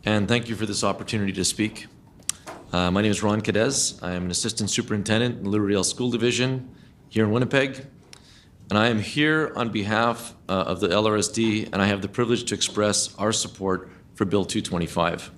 and thank you for this opportunity to speak. My name is Ron Cadez. I am an Assistant Superintendent in the Louis Riel School Division here in Winnipeg, and I am here on behalf of the LRSD, and I have the privilege to express our support for Bill 225.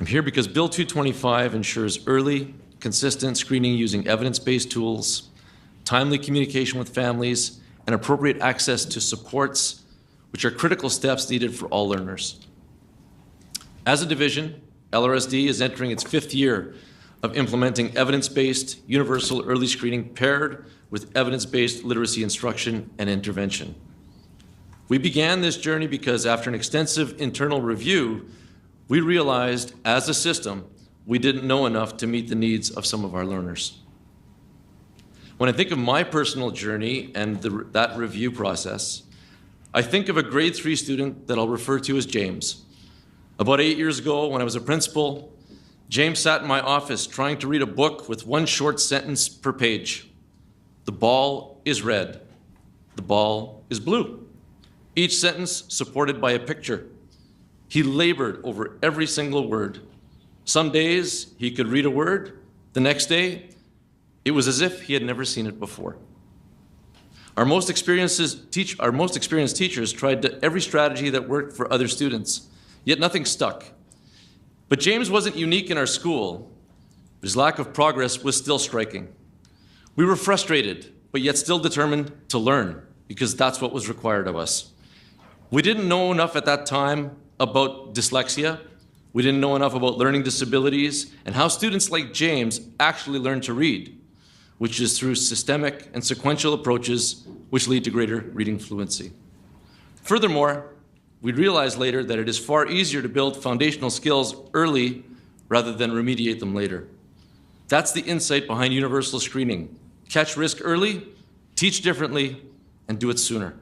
I'm here because Bill 225 ensures early, consistent screening using evidence-based tools, timely communication with families, and appropriate access to supports, which are critical steps needed for all learners. As a division, LRSD is entering its 5th year of implementing evidence-based universal early screening paired with evidence-based literacy instruction and intervention. We began this journey because after an extensive internal review, we realized as a system, we didn't know enough to meet the needs of some of our learners. When I think of my personal journey and that review process, I think of a grade 3 student that I'll refer to as James. About 8 years ago, when I was a principal, James sat in my office trying to read a book with one short sentence per page. The ball is red. The ball is blue. Each sentence supported by a picture. He labored over every single word. Some days he could read a word. The next day, it was as if he had never seen it before. Our most experienced teachers tried every strategy that worked for other students, yet nothing stuck. But James wasn't unique in our school. His lack of progress was still striking. We were frustrated, but yet still determined to learn, because that's what was required of us. We didn't know enough at that time about dyslexia. We didn't know enough about learning disabilities and how students like James actually learn to read, which is through systemic and sequential approaches which lead to greater reading fluency. Furthermore, we realized later that it is far easier to build foundational skills early rather than remediate them later. That's the insight behind universal screening. Catch risk early, teach differently, and do it sooner.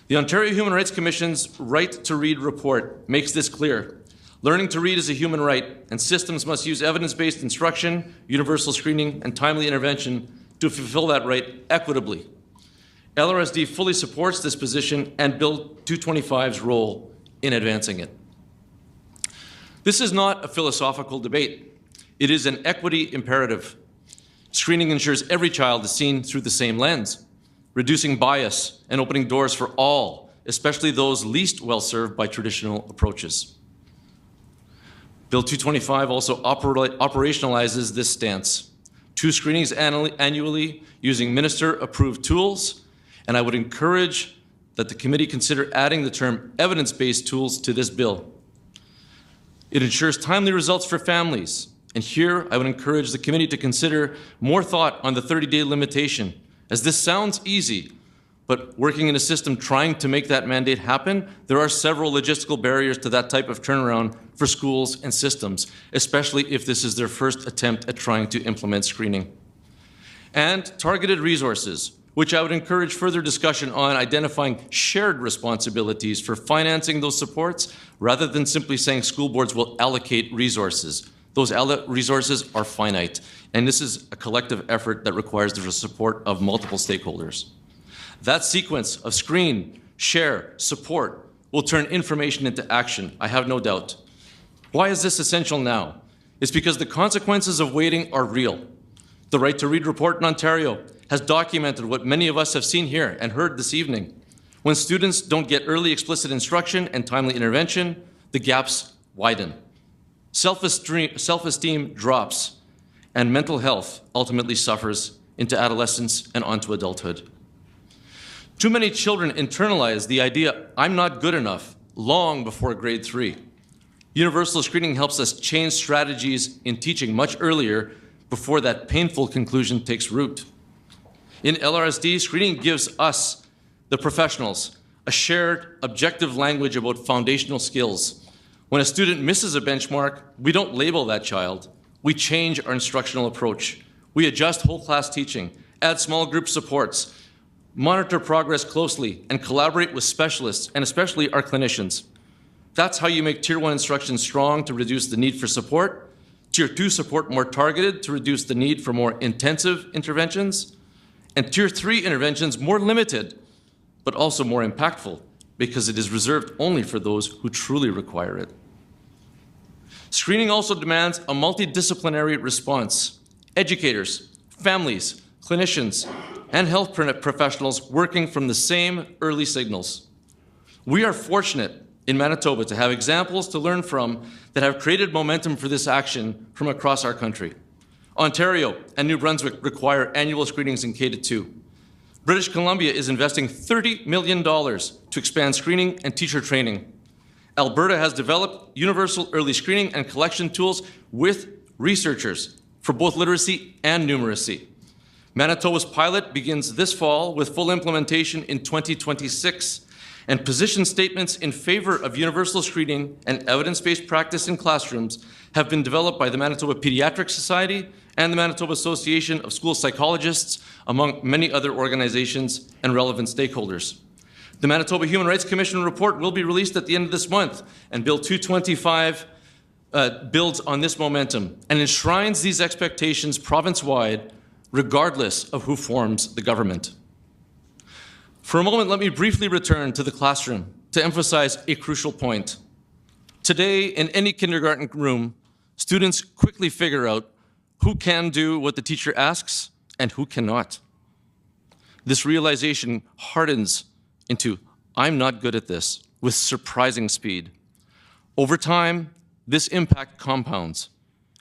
The Ontario Human Rights Commission's Right to Read report makes this clear. Learning to read is a human right, and systems must use evidence-based instruction, universal screening, and timely intervention to fulfill that right equitably. LRSD fully supports this position and Bill 225's role in advancing it. This is not a philosophical debate. It is an equity imperative. Screening ensures every child is seen through the same lens, reducing bias and opening doors for all, especially those least well-served by traditional approaches. Bill 225 also operationalizes this stance. 2 screenings annually using minister-approved tools, and I would encourage that the committee consider adding the term evidence-based tools to this bill. It ensures timely results for families, and here I would encourage the committee to consider more thought on the 30-day limitation, as this sounds easy, but working in a system trying to make that mandate happen, there are several logistical barriers to that type of turnaround for schools and systems, especially if this is their first attempt at trying to implement screening. And targeted resources, which I would encourage further discussion on identifying shared responsibilities for financing those supports, rather than simply saying school boards will allocate resources. Those resources are finite, and this is a collective effort that requires the support of multiple stakeholders. That sequence of screen, share, support will turn information into action, I have no doubt. Why is this essential now? It's because the consequences of waiting are real. The Right to Read report in Ontario has documented what many of us have seen here and heard this evening. When students don't get early explicit instruction and timely intervention, the gaps widen. Self-esteem drops, and mental health ultimately suffers into adolescence and onto adulthood. Too many children internalize the idea, I'm not good enough, long before grade 3. Universal screening helps us change strategies in teaching much earlier before that painful conclusion takes root. In LRSD, screening gives us, the professionals, a shared, objective language about foundational skills. When a student misses a benchmark, we don't label that child. We change our instructional approach. We adjust whole class teaching, add small group supports, monitor progress closely, and collaborate with specialists, and especially our clinicians. That's how you make Tier 1 instruction strong to reduce the need for support, Tier 2 support more targeted to reduce the need for more intensive interventions, and Tier 3 interventions more limited, but also more impactful, because it is reserved only for those who truly require it. Screening also demands a multidisciplinary response. Educators, families, clinicians, and health professionals working from the same early signals. We are fortunate in Manitoba to have examples to learn from that have created momentum for this action from across our country. Ontario and New Brunswick require annual screenings in K-2. British Columbia is investing $30 million to expand screening and teacher training. Alberta has developed universal early screening and collection tools with researchers for both literacy and numeracy. Manitoba's pilot begins this fall with full implementation in 2026, and position statements in favor of universal screening and evidence-based practice in classrooms have been developed by the Manitoba Pediatric Society and the Manitoba Association of School Psychologists, among many other organizations and relevant stakeholders. The Manitoba Human Rights Commission report will be released at the end of this month, and Bill 225 builds on this momentum and enshrines these expectations province-wide, regardless of who forms the government. For a moment, let me briefly return to the classroom to emphasize a crucial point. Today, in any kindergarten room, students quickly figure out who can do what the teacher asks and who cannot. This realization hardens into, I'm not good at this, with surprising speed. Over time, this impact compounds.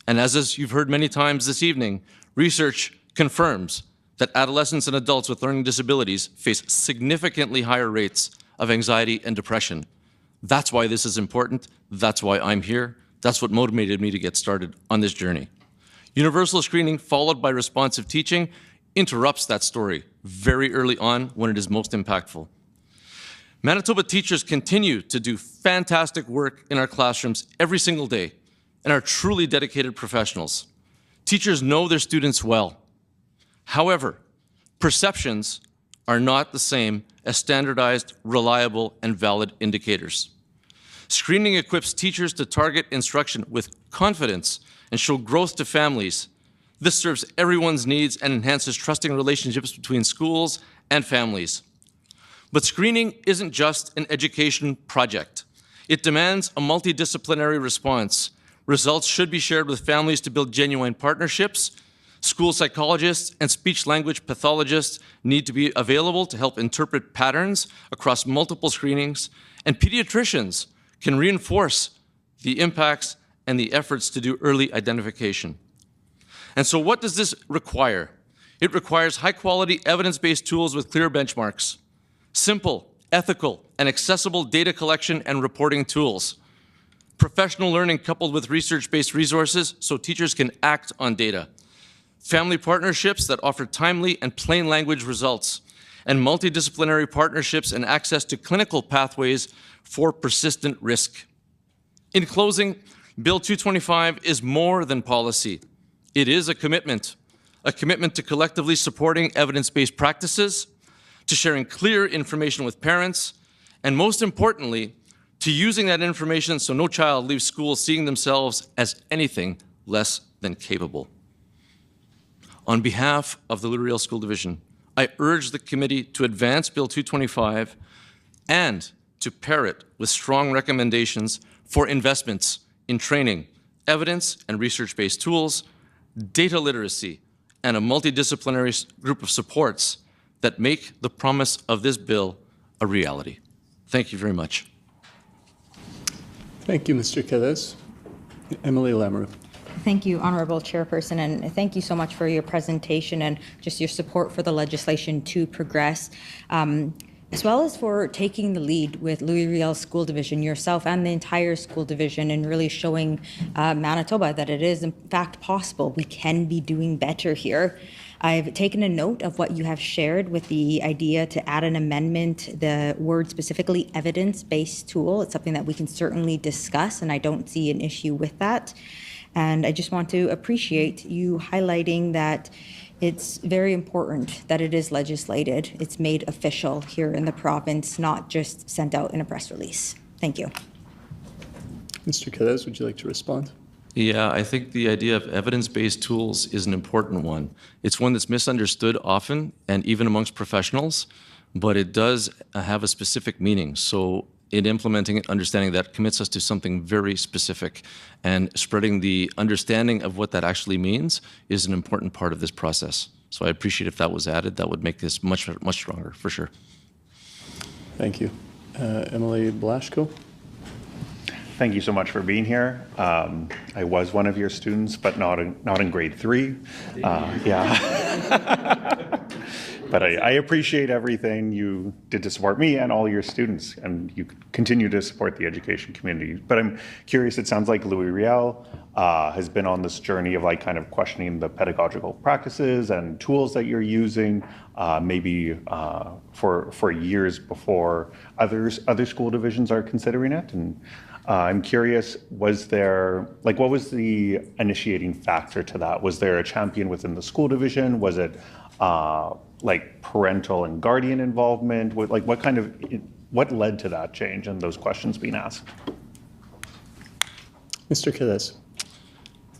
And as you've heard many times this evening, research confirms that adolescents and adults with learning disabilities face significantly higher rates of anxiety and depression. That's why this is important. That's why I'm here. That's what motivated me to get started on this journey. Universal screening followed by responsive teaching interrupts that story very early on when it is most impactful. Manitoba teachers continue to do fantastic work in our classrooms every single day and are truly dedicated professionals. Teachers know their students well. However, perceptions are not the same as standardized, reliable, and valid indicators. Screening equips teachers to target instruction with confidence and show growth to families. This serves everyone's needs and enhances trusting relationships between schools and families. But screening isn't just an education project. It demands a multidisciplinary response. Results should be shared with families to build genuine partnerships. School psychologists and speech-language pathologists need to be available to help interpret patterns across multiple screenings, and pediatricians can reinforce the impacts and the efforts to do early identification. And so what does this require? It requires high-quality, evidence-based tools with clear benchmarks, simple, ethical, and accessible data collection and reporting tools, professional learning coupled with research-based resources so teachers can act on data, family partnerships that offer timely and plain language results, and multidisciplinary partnerships and access to clinical pathways for persistent risk. In closing, Bill 225 is more than policy. It is a commitment to collectively supporting evidence-based practices, to sharing clear information with parents, and most importantly, to using that information so no child leaves school seeing themselves as anything less than capable. On behalf of the Louis Riel School Division, I urge the committee to advance Bill 225 and to pair it with strong recommendations for investments in training, evidence and research-based tools, data literacy, and a multidisciplinary group of supports that make the promise of this bill a reality. Thank you very much. Thank you, Mr. Cadez. Emily Lamoureux. Thank you, Honourable Chairperson, and thank you so much for your presentation and just your support for the legislation to progress, as well as for taking the lead with Louis Riel School Division, yourself and the entire school division, and really showing Manitoba that it is in fact possible. We can be doing better here. I've taken a note of what you have shared with the idea to add an amendment, the word specifically evidence-based tool. It's something that we can certainly discuss, and I don't see an issue with that. And I just want to appreciate you highlighting that it's very important that it is legislated. It's made official here in the province, not just sent out in a press release. Thank you. Mr. Cadez, would you like to respond? Yeah, I think the idea of evidence-based tools is an important one. It's one that's misunderstood often, and even amongst professionals. but it does have a specific meaning. So in implementing it, understanding that commits us to something very specific, and spreading the understanding of what that actually means is an important part of this process. So I appreciate if that was added. That would make this much stronger, for sure. Thank you. Emily Blasco. Thank you so much for being here. I was one of your students, but not in grade 3. Yeah. But I appreciate everything you did to support me and all your students, and you continue to support the education community. But I'm curious, it sounds like Louis Riel has been on this journey of like kind of questioning the pedagogical practices and tools that you're using, maybe for years before other school divisions are considering it. And I'm curious, what was the initiating factor to that? Was there a champion within the school division? Was it like parental and guardian involvement? What led to that change and those questions being asked? Mr. Cadez.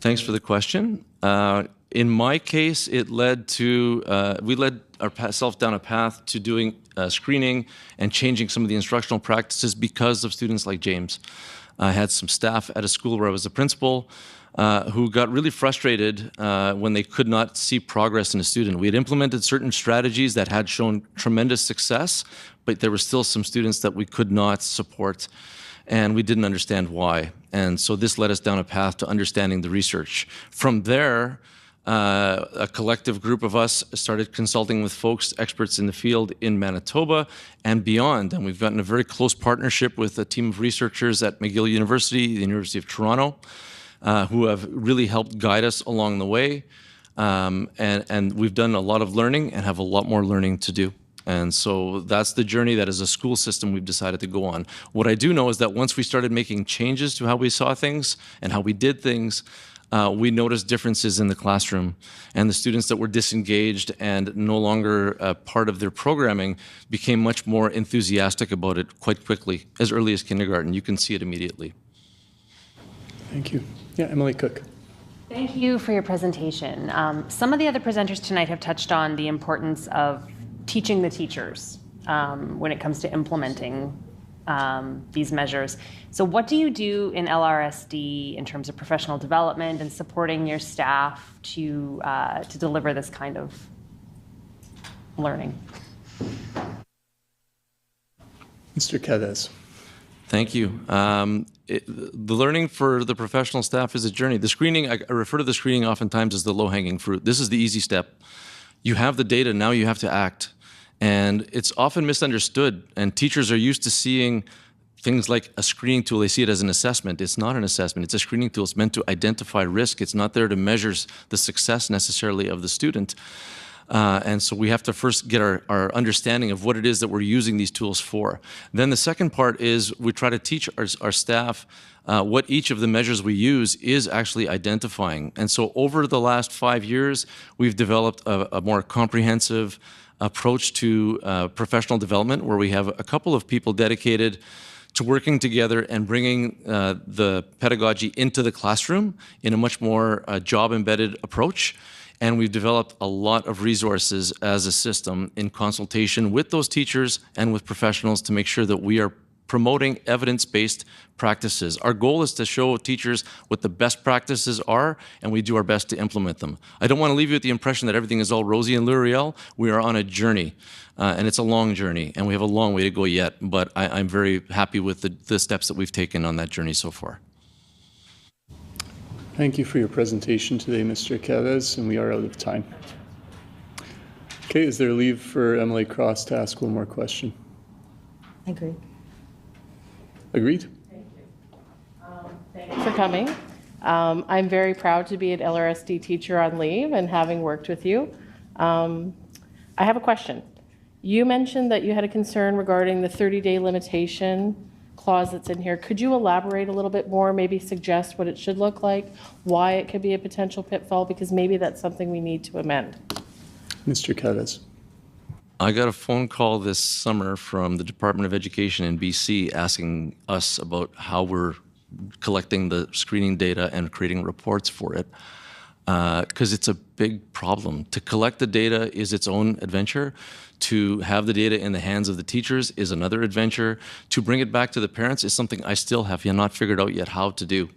Thanks for the question. In my case, it led to, we led ourselves down a path to doing screening and changing some of the instructional practices because of students like James. I had some staff at a school where I was a principal who got really frustrated when they could not see progress in a student. We had implemented certain strategies that had shown tremendous success, but there were still some students that we could not support, and we didn't understand why. And so this led us down a path to understanding the research. From there, a collective group of us started consulting with folks, experts in the field in Manitoba and beyond. And we've gotten a very close partnership with a team of researchers at McGill University, the University of Toronto, who have really helped guide us along the way. And we've done a lot of learning and have a lot more learning to do. And so that's the journey that as a school system we've decided to go on. What I do know is that once we started making changes to how we saw things and how we did things, we noticed differences in the classroom, and the students that were disengaged and no longer part of their programming became much more enthusiastic about it quite quickly, as early as kindergarten. You can see it immediately. Thank you. Yeah, Emily Cook. Thank you for your presentation. Some of the other presenters tonight have touched on the importance of teaching the teachers when it comes to implementing these measures. So what do you do in LRSD in terms of professional development and supporting your staff to deliver this kind of learning? Mr. Cadez. Thank you. The learning for the professional staff is a journey. The screening, I refer to the screening oftentimes as the low-hanging fruit. This is the easy step. You have the data, now you have to act. And it's often misunderstood, and teachers are used to seeing things like a screening tool. They see it as an assessment. It's not an assessment. It's a screening tool. It's meant to identify risk. It's not there to measure the success necessarily of the student. And so we have to first get our understanding of what it is that we're using these tools for. Then the second part is we try to teach our staff what each of the measures we use is actually identifying. And so over the last 5 years, we've developed a more comprehensive approach to professional development, where we have a couple of people dedicated to working together and bringing the pedagogy into the classroom in a much more job-embedded approach. And we've developed a lot of resources as a system in consultation with those teachers and with professionals to make sure that we are promoting evidence-based practices. Our goal is to show teachers what the best practices are, and we do our best to implement them. I don't want to leave you with the impression that everything is all rosy in Louis Riel. We are on a journey, and it's a long journey, and we have a long way to go yet, but I'm very happy with the steps that we've taken on that journey so far. Thank you for your presentation today, Mr. Cadez, and we are out of time. Okay, is there leave for Emily Cross to ask one more question? Agreed. Agreed? Thanks for coming. I'm very proud to be an LRSD teacher on leave and having worked with you. I have a question. You mentioned that you had a concern regarding the 30-day limitation clause that's in here. Could you elaborate a little bit more, maybe suggest what it should look like, why it could be a potential pitfall, because maybe that's something we need to amend? Mr. Cadez. I got a phone call this summer from the Department of Education in BC asking us about how we're collecting the screening data and creating reports for it. because it's a big problem. To collect the data is its own adventure. To have the data in the hands of the teachers is another adventure. To bring it back to the parents is something I still have not figured out yet how to do.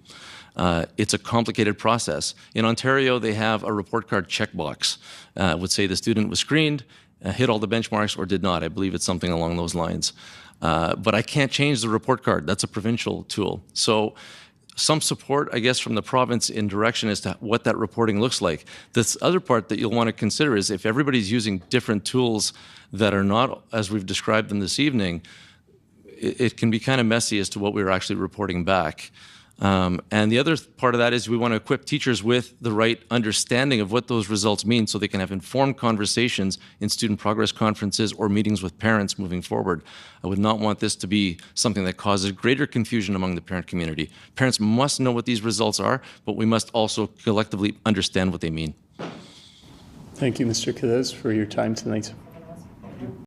It's a complicated process. In Ontario, they have a report card checkbox. Would say the student was screened, hit all the benchmarks, or did not. I believe it's something along those lines. But I can't change the report card. That's a provincial tool. So some support, I guess, from the province in direction as to what that reporting looks like. This other part that you'll want to consider is if everybody's using different tools that are not, as we've described them this evening, it can be kind of messy as to what we're actually reporting back. And the other part of that is we want to equip teachers with the right understanding of what those results mean so they can have informed conversations in student progress conferences or meetings with parents moving forward. I would not want this to be something that causes greater confusion among the parent community. Parents must know what these results are, but we must also collectively understand what they mean. Thank you, Mr. Cadez, for your time tonight.